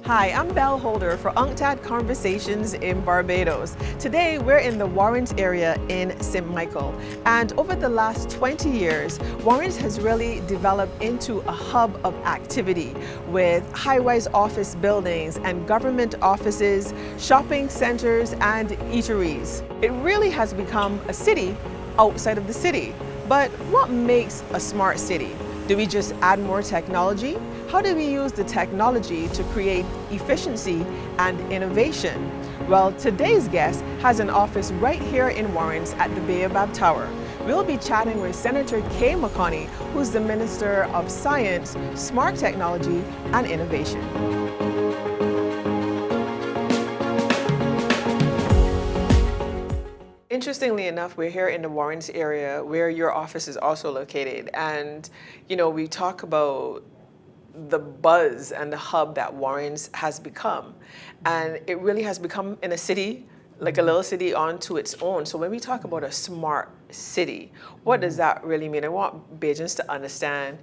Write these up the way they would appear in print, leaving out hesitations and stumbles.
Hi, I'm Belle Holder for UNCTAD Conversations in Barbados. Today, we're in the Warrens area in St. Michael. And over the last 20 years, Warrens has really developed into a hub of activity with high-rise office buildings and government offices, shopping centers, and eateries. It really has become a city outside of the city. But what makes a smart city? Do we just add more technology? How do we use the technology to create efficiency and innovation? Well, today's guest has an office right here in Warrens at the Baobab Tower. We'll be chatting with Senator McConney, who's the Minister of Science, Smart Technology, and Innovation. Interestingly enough, we're here in the Warrens area where your office is also located. And, we talk about the buzz and the hub that Warrens has become. And it really has become in a city, like a little city onto its own. So when we talk about a smart city, what does that really mean? I want Bajans to understand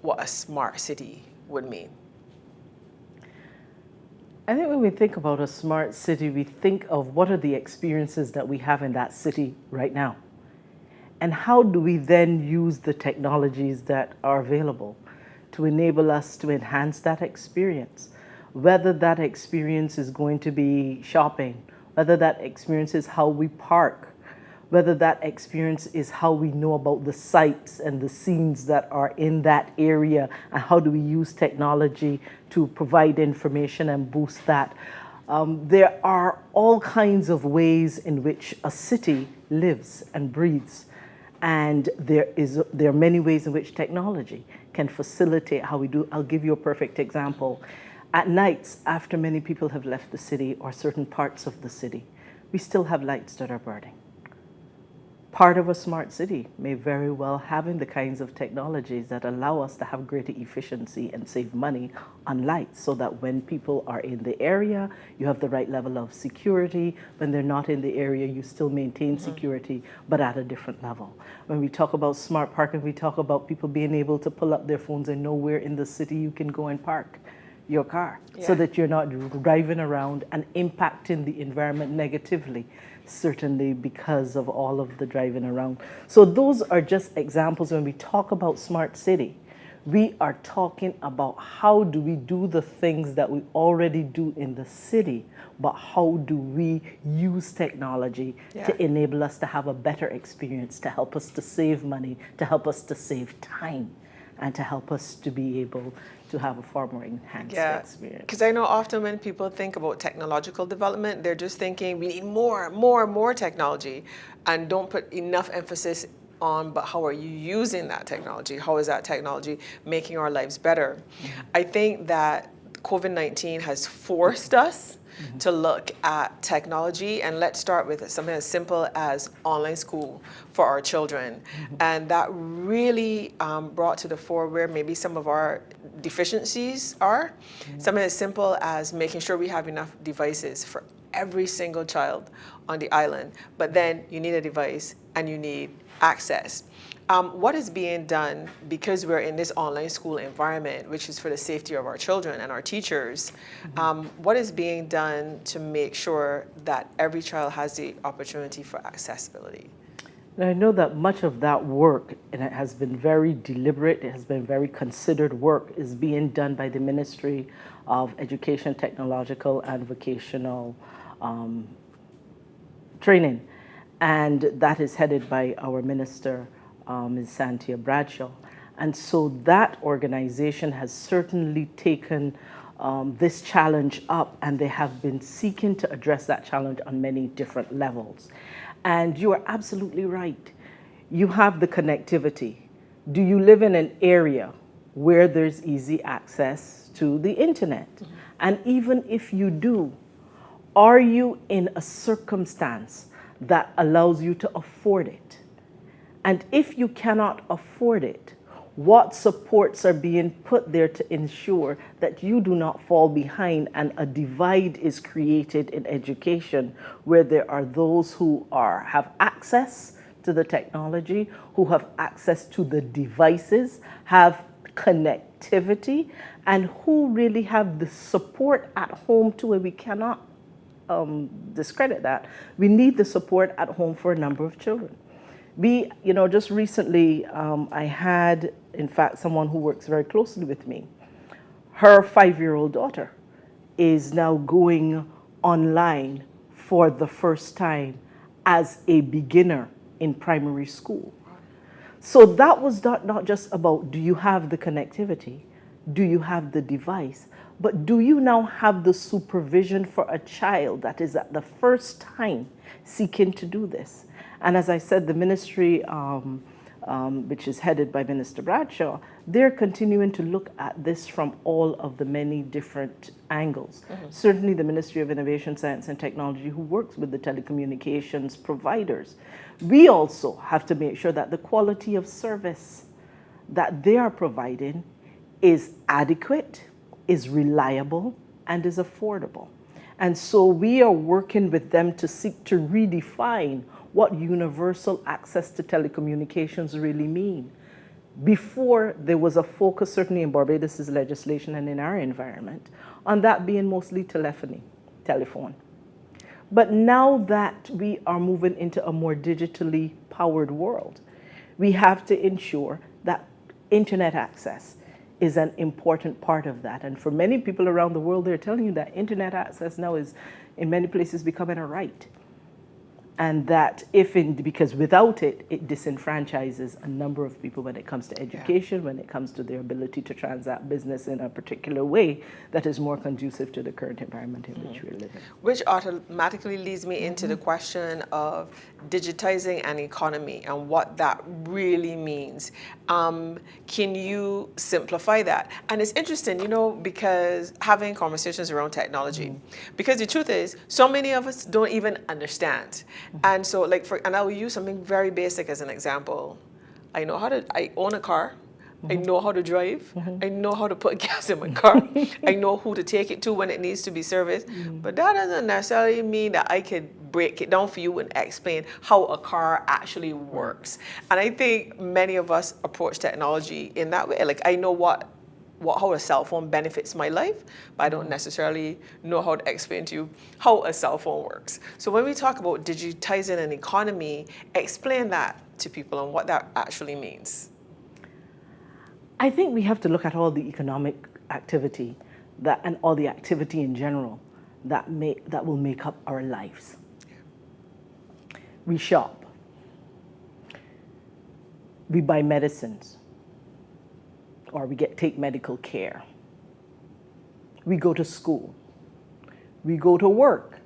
what a smart city would mean. I think when we think about a smart city, we think of what are the experiences that we have in that city right now. And how do we then use the technologies that are available to enable us to enhance that experience? Whether that experience is going to be shopping, whether that experience is how we park, whether that experience is how we know about the sights and the scenes that are in that area, and how do we use technology to provide information and boost that. There are all kinds of ways in which a city lives and breathes. And there are many ways in which technology can facilitate how we do. I'll give you a perfect example. At nights, after many people have left the city or certain parts of the city, we still have lights that are burning. Part of a smart city may very well having the kinds of technologies that allow us to have greater efficiency and save money on lights, so that when people are in the area, you have the right level of security. When they're not in the area, you still maintain security, but at a different level. When we talk about smart parking, we talk about people being able to pull up their phones and know where in the city you can go and park your car, so that you're not driving around and impacting the environment negatively, certainly because of all of the driving around. So those are just examples. When we talk about smart city, we are talking about how do we do the things that we already do in the city, but how do we use technology to enable us to have a better experience, to help us to save money, to help us to save time, and to help us to be able to have a far more enhanced experience. Because I know often when people think about technological development, they're just thinking we need more technology, and don't put enough emphasis on, but how are you using that technology? How is that technology making our lives better? I think that COVID-19 has forced us to look at technology, and let's start with something as simple as online school for our children. And that really brought to the fore where maybe some of our deficiencies are. Something as simple as making sure we have enough devices for every single child on the island. But then you need a device and you need access. What is being done, because we're in this online school environment, which is for the safety of our children and our teachers, what is being done to make sure that every child has the opportunity for accessibility? Now, I know that much of that work, and it has been very deliberate, it has been very considered work, is being done by the Ministry of Education, Technological and Vocational Training. And that is headed by our Minister, Ms. Santia Bradshaw. And so that organization has certainly taken this challenge up, and they have been seeking to address that challenge on many different levels. And you are absolutely right. You have the connectivity. Do you live in an area where there's easy access to the internet? And even if you do, are you in a circumstance that allows you to afford it? And if you cannot afford it, what supports are being put there to ensure that you do not fall behind and a divide is created in education where there are those who have access to the technology, who have access to the devices, have connectivity, and who really have the support at home too, and we cannot discredit that. We need the support at home for a number of children. Just recently, I had, in fact, someone who works very closely with me. Her 5-year-old daughter is now going online for the first time as a beginner in primary school. So that was not just about, do you have the connectivity? Do you have the device? But do you now have the supervision for a child that is at the first time seeking to do this? And as I said, the ministry, which is headed by Minister Bradshaw, they're continuing to look at this from all of the many different angles. Certainly the Ministry of Innovation, Science and Technology, who works with the telecommunications providers. We also have to make sure that the quality of service that they are providing is adequate, is reliable, and is affordable. And so we are working with them to seek to redefine what universal access to telecommunications really mean. Before, there was a focus, certainly in Barbados' legislation and in our environment, on that being mostly telephone. But now that we are moving into a more digitally powered world, we have to ensure that internet access is an important part of that. And for many people around the world, they're telling you that internet access now is, in many places, becoming a right. And that because without it, it disenfranchises a number of people when it comes to education, when it comes to their ability to transact business in a particular way that is more conducive to the current environment in which we're living. Which automatically leads me into the question of digitizing an economy and what that really means. Can you simplify that? And it's interesting, because having conversations around technology, because the truth is, so many of us don't even understand. And so, and I will use something very basic as an example. I own a car. I know how to drive. I know how to put gas in my car. I know who to take it to when it needs to be serviced. But that doesn't necessarily mean that I could break it down for you and explain how a car actually works. And I think many of us approach technology in that way. Like, I know how a cell phone benefits my life, but I don't necessarily know how to explain to you how a cell phone works. So when we talk about digitizing an economy, explain that to people and what that actually means. I think we have to look at all the economic activity and all the activity in general that will make up our lives. We shop. We buy medicines. Or we take medical care. We go to school. We go to work.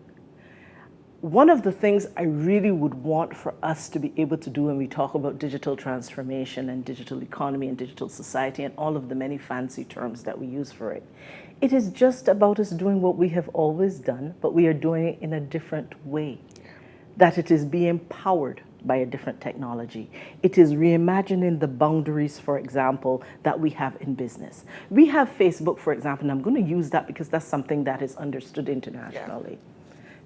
One of the things I really would want for us to be able to do when we talk about digital transformation and digital economy and digital society and all of the many fancy terms that we use for it, it is just about us doing what we have always done, but we are doing it in a different way. That it is being powered by a different technology. It is reimagining the boundaries, for example, that we have in business. We have Facebook, for example, and I'm going to use that because that's something that is understood internationally. Yeah.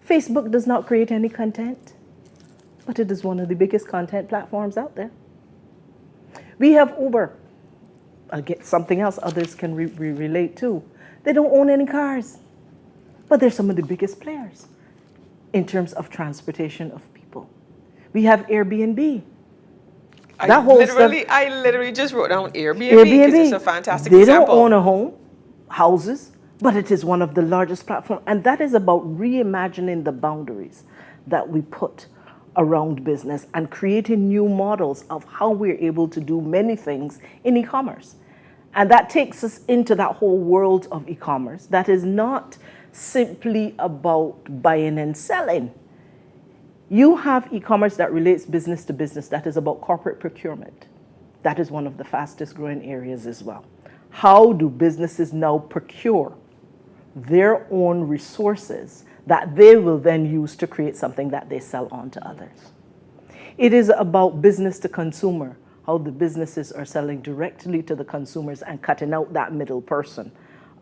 Facebook does not create any content, but it is one of the biggest content platforms out there. We have Uber. I'll get something else others can relate to. They don't own any cars, but they're some of the biggest players in terms of transportation of people. We have Airbnb. I literally just wrote down Airbnb because it's a fantastic example. They don't own a home, houses, but it is one of the largest platforms. And that is about reimagining the boundaries that we put around business and creating new models of how we're able to do many things in e-commerce. And that takes us into that whole world of e-commerce that is not simply about buying and selling. You have e-commerce that relates business to business, that is about corporate procurement. That is one of the fastest growing areas as well. How do businesses now procure their own resources that they will then use to create something that they sell on to others? It is about business to consumer, how the businesses are selling directly to the consumers and cutting out that middle person.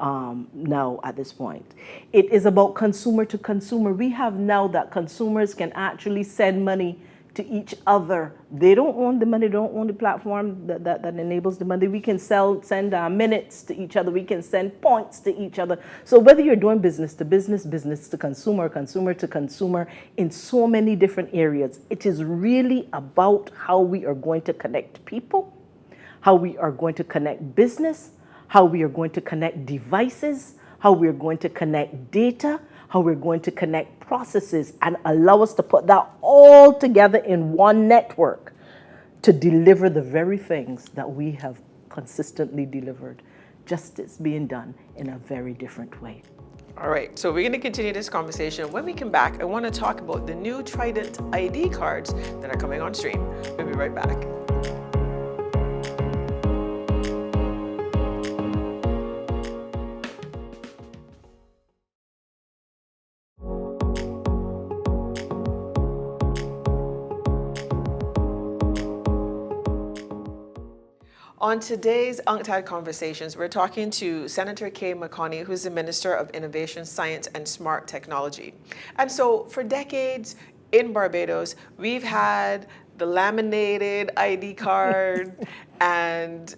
Now at this point. It is about consumer to consumer. We have now that consumers can actually send money to each other. They don't own the money, they don't own the platform that enables the money. We can send minutes to each other. We can send points to each other. So whether you're doing business to business, business to consumer, consumer to consumer, in so many different areas, it is really about how we are going to connect people, how we are going to connect business, how we are going to connect devices, how we're going to connect data, how we're going to connect processes, and allow us to put that all together in one network to deliver the very things that we have consistently delivered. Justice being done in a very different way. All right, so we're going to continue this conversation. When we come back, I want to talk about the new Trident ID cards that are coming on stream. We'll be right back. On today's UNCTAD Conversations, we're talking to Senator Kay McConney, who's the Minister of Innovation, Science, and Smart Technology. And so for decades in Barbados, we've had the laminated ID card, and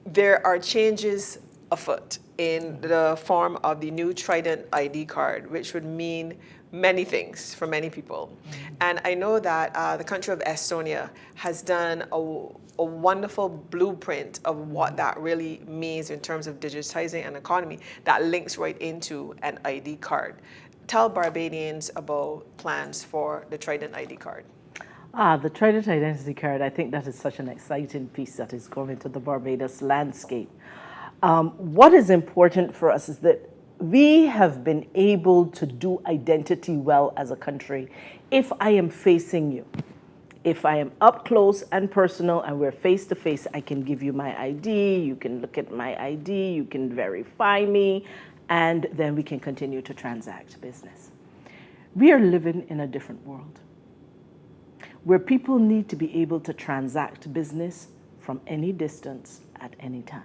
there are changes afoot in the form of the new Trident ID card, which would mean many things for many people. And I know that the country of Estonia has done a wonderful blueprint of what that really means in terms of digitizing an economy that links right into an ID card. Tell Barbadians about plans for the Trident ID card. The Trident Identity Card, I think that is such an exciting piece that is coming to the Barbados landscape. What is important for us is that we have been able to do identity well as a country. If I am facing you, if I am up close and personal and we're face to face, I can give you my ID, you can look at my ID, you can verify me, and then we can continue to transact business. We are living in a different world where people need to be able to transact business from any distance at any time.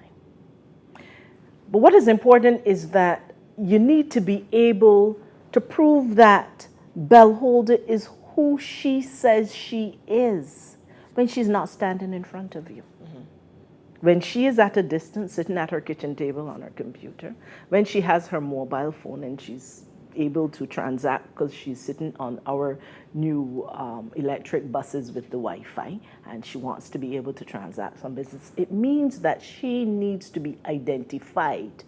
But what is important is that you need to be able to prove that Bellholder is who she says she is when she's not standing in front of you. When she is at a distance, sitting at her kitchen table on her computer, when she has her mobile phone and she's able to transact because she's sitting on our new electric buses with the Wi-Fi and she wants to be able to transact some business, it means that she needs to be identified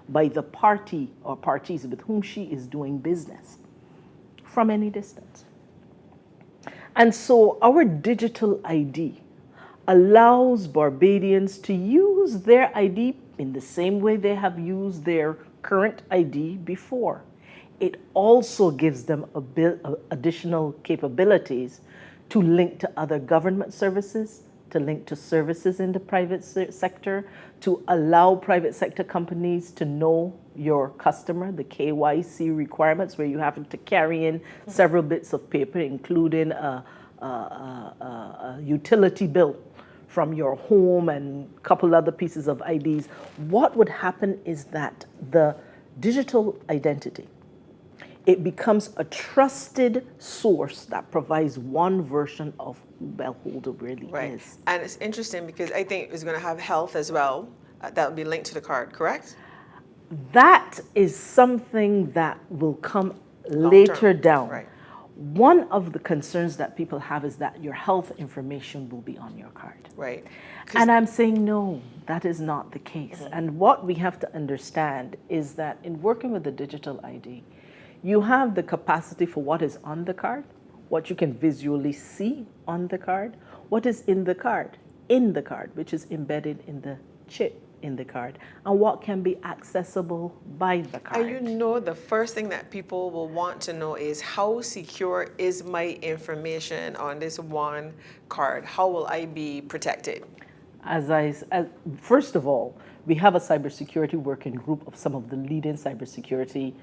by the party or parties with whom she is doing business from any distance. And so our digital ID allows Barbadians to use their ID in the same way they have used their current ID before. It also gives them additional capabilities to link to other government services, to link to services in the private sector, to allow private sector companies to know your customer, the KYC requirements, where you have to carry in several bits of paper, including a utility bill from your home and a couple other pieces of IDs. What would happen is that the digital identity, it becomes a trusted source that provides one version of who Bellholder really is. And it's interesting because I think it's going to have health as well. That will be linked to the card, correct? That is something that will come later down. Right. One of the concerns that people have is that your health information will be on your card. Right. And I'm saying, no, that is not the case. And what we have to understand is that in working with the digital ID, you have the capacity for what is on the card, what you can visually see on the card, what is in the card, which is embedded in the chip in the card, and what can be accessible by the card. And you know, the first thing that people will want to know is how secure is my information on this one card? How will I be protected? First of all, we have a cybersecurity working group of some of the leading cybersecurity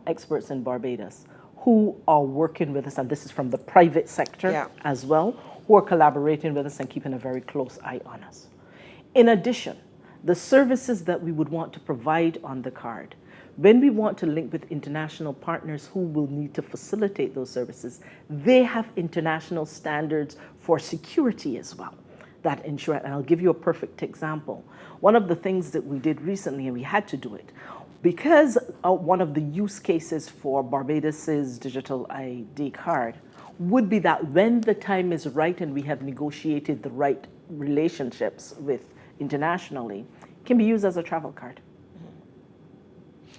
experts in Barbados who are working with us, and this is from the private sector as well, who are collaborating with us and keeping a very close eye on us. In addition, the services that we would want to provide on the card, When we want to link with international partners who will need to facilitate those services, they have international standards for security as well that ensure, and I'll give you a perfect example. One of the things that we did recently, and we had to do it, because one of the use cases for Barbados's digital ID card would be that when the time is right and we have negotiated the right relationships with internationally, it can be used as a travel card.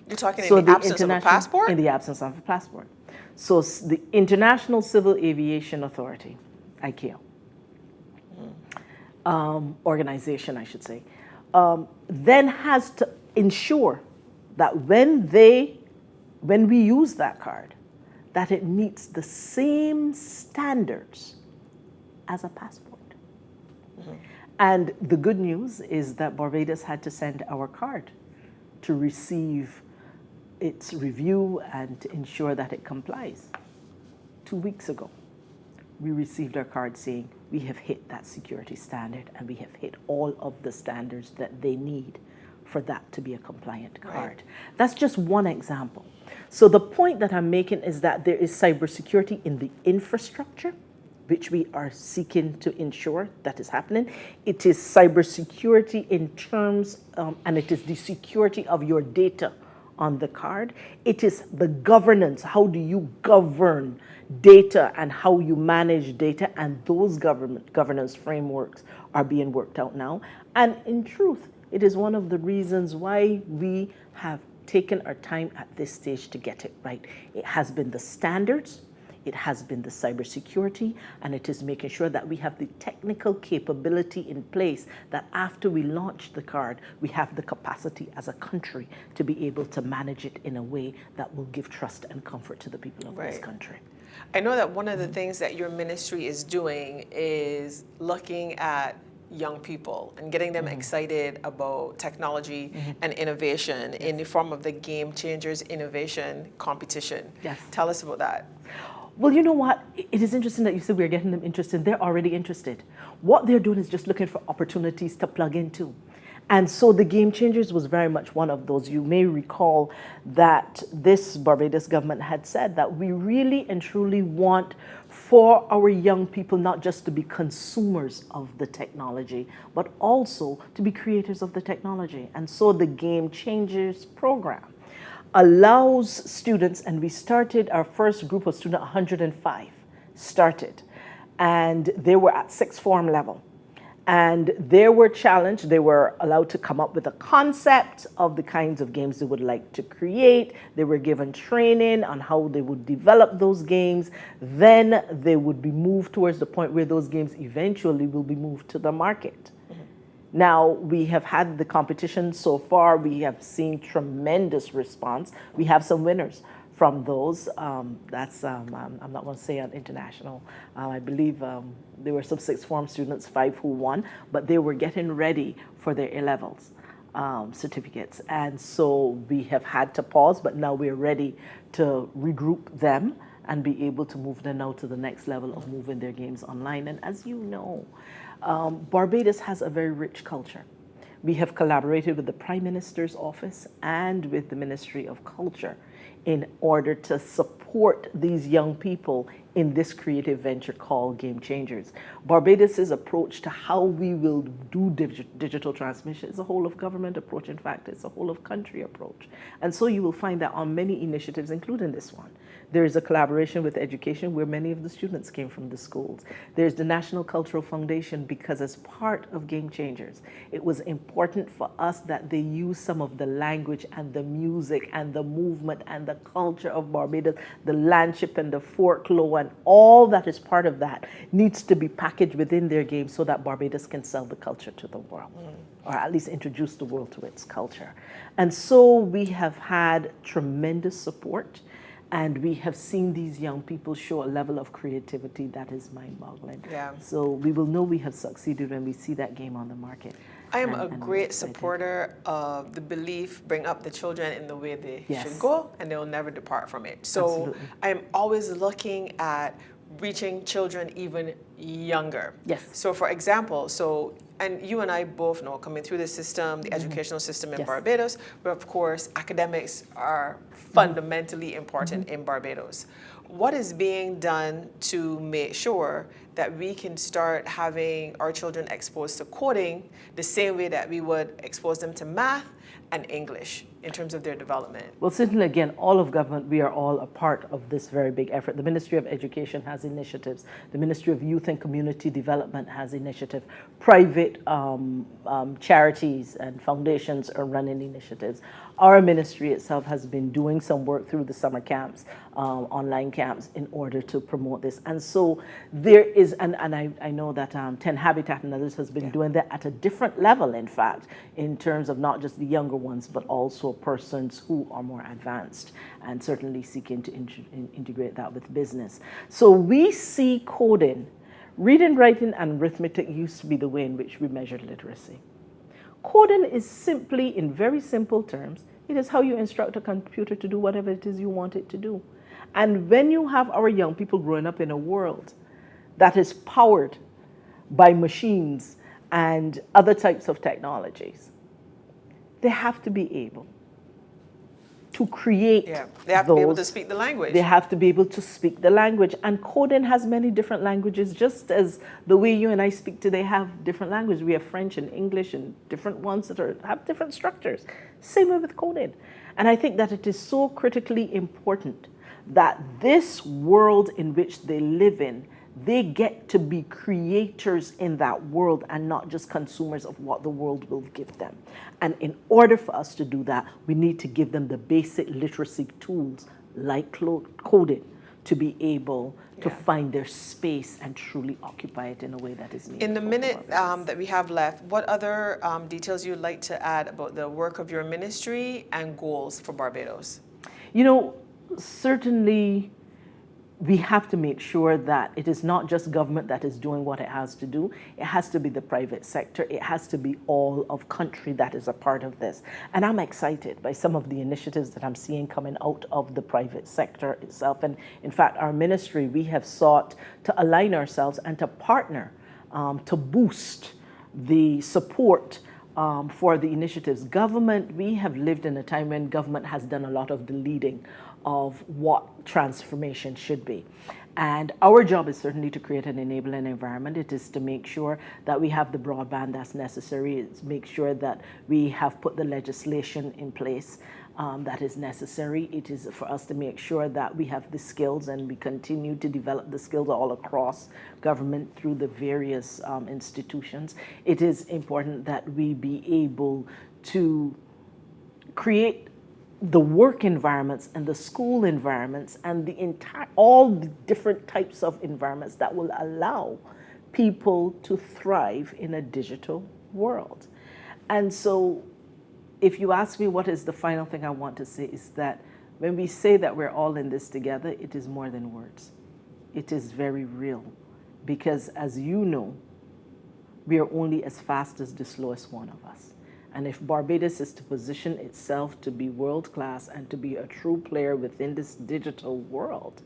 You're talking in the absence of a passport? In the absence of a passport. So the International Civil Aviation Authority, ICAO, organization, I should say, then has to ensure that when we use that card, that it meets the same standards as a passport. And the good news is that Barbados had to send our card to receive its review and to ensure that it complies. 2 weeks ago, we received our card saying we have hit that security standard and we have hit all of the standards that they need for that to be a compliant card. Right. That's just one example. So the point that I'm making is that there is cybersecurity in the infrastructure, which we are seeking to ensure that is happening. It is cybersecurity in terms, and it is the security of your data on the card. It is the governance. How do you govern data and how you manage data? And those governance frameworks are being worked out now. And in truth, it is one of the reasons why we have taken our time at this stage to get it right. It has been the standards, it has been the cybersecurity, and it is making sure that we have the technical capability in place that after we launch the card, we have the capacity as a country to be able to manage it in a way that will give trust and comfort to the people of this country. I know that one of the things that your ministry is doing is looking at young people and getting them excited about technology and innovation in the form of the Game Changers Innovation Competition. Yes. Tell us about that. Well, you know what? It is interesting that you said we're getting them interested. They're already interested. What they're doing is just looking for opportunities to plug into. And so the Game Changers was very much one of those. You may recall that this Barbados government had said that we really and truly want for our young people not just to be consumers of the technology, but also to be creators of the technology. And so the Game Changers program allows students, and we started our first group of students, 105 started, and they were at sixth form level. And they were challenged. They were allowed to come up with a concept of the kinds of games they would like to create. They were given training on how they would develop those games. Then they would be moved towards the point where those games eventually will be moved to the market. Now, we have had the competition so far. We have seen tremendous response. We have some winners from those. I'm not going to say on international. I believe there were some sixth form students, 5 who won, but they were getting ready for their A-levels certificates. And so we have had to pause, but now we're ready to regroup them and be able to move them now to the next level of moving their games online. And as you know, Barbados has a very rich culture. We have collaborated with the Prime Minister's office and with the Ministry of Culture in order to support these young people in this creative venture called Game Changers. Barbados's approach to how we will do digital transmission is a whole of government approach. In fact, it's a whole of country approach. And so you will find that on many initiatives, including this one, there is a collaboration with education where many of the students came from the schools. There's the National Cultural Foundation, because as part of Game Changers, it was important for us that they use some of the language and the music and the movement and the culture of Barbados, the landship and the folklore and all that is part of that needs to be packaged within their game so that Barbados can sell the culture to the world, or at least introduce the world to its culture. And so we have had tremendous support. And we have seen these young people show a level of creativity that is mind-boggling. Yeah. So we will know we have succeeded when we see that game on the market. I am a great supporter of the belief, bring up the children in the way they should go, and they'll never depart from it. So I am always looking at reaching children even younger. Yes. So for example, and you and I both know, coming through the system, the educational system in Yes. Barbados, but of course, academics are fundamentally important in Barbados. What is being done to make sure that we can start having our children exposed to coding the same way that we would expose them to math and English in terms of their development? Well, certainly, again, all of government, we are all a part of this very big effort. The Ministry of Education has initiatives. The Ministry of Youth and Community Development has initiatives. Private charities and foundations are running initiatives. Our ministry itself has been doing some work through the summer camps, online camps, in order to promote this. And so there is, and I know that 10 Habitat and others has been doing that at a different level, in fact, in terms of not just the younger ones, but also persons who are more advanced, and certainly seeking to integrate that with business. So we see coding, reading, writing, and arithmetic used to be the way in which we measured literacy. Coding is simply, in very simple terms, it is how you instruct a computer to do whatever it is you want it to do. And when you have our young people growing up in a world that is powered by machines and other types of technologies, they have to be able to create They have to be able to speak the language. They have to be able to speak the language. And coding has many different languages, just as the way you and I speak today have different languages. We have French and English and different ones that have different structures. Same way with coding. And I think that it is so critically important that this world in which they live in, they get to be creators in that world and not just consumers of what the world will give them. And in order for us to do that, we need to give them the basic literacy tools like coding to be able to find their space and truly occupy it in a way that is needed. In the minute that we have left, what other details you'd like to add about the work of your ministry and goals for Barbados? You know, certainly we have to make sure that it is not just government that is doing what it has to do. It has to be the private sector. It has to be all of country that is a part of this. And I'm excited by some of the initiatives that I'm seeing coming out of the private sector itself. And in fact, our ministry, we have sought to align ourselves and to partner to boost the support for the initiatives. Government, we have lived in a time when government has done a lot of the leading of what transformation should be. And our job is certainly to create an enabling environment. It is to make sure that we have the broadband that's necessary. It's make sure that we have put the legislation in place that is necessary. It is for us to make sure that we have the skills and we continue to develop the skills all across government through the various institutions. It is important that we be able to create the work environments and the school environments and all the different types of environments that will allow people to thrive in a digital world. And so if you ask me what is the final thing I want to say, is that when we say that we're all in this together, it is more than words. It is very real, because as you know, we are only as fast as the slowest one of us. And if Barbados is to position itself to be world-class and to be a true player within this digital world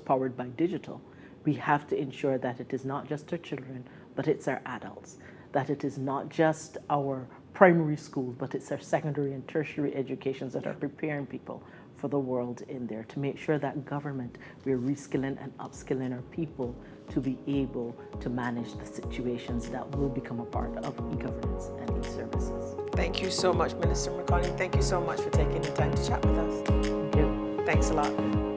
powered by digital, we have to ensure that it is not just our children, but it's our adults, that it is not just our primary schools, but it's our secondary and tertiary educations that are preparing people for the world in there, to make sure that government, we're reskilling and upskilling our people to be able to manage the situations that will become a part of e-governance and e-services. Thank you so much, Minister McConney. Thank you so much for taking the time to chat with us. Thank you. Thanks a lot.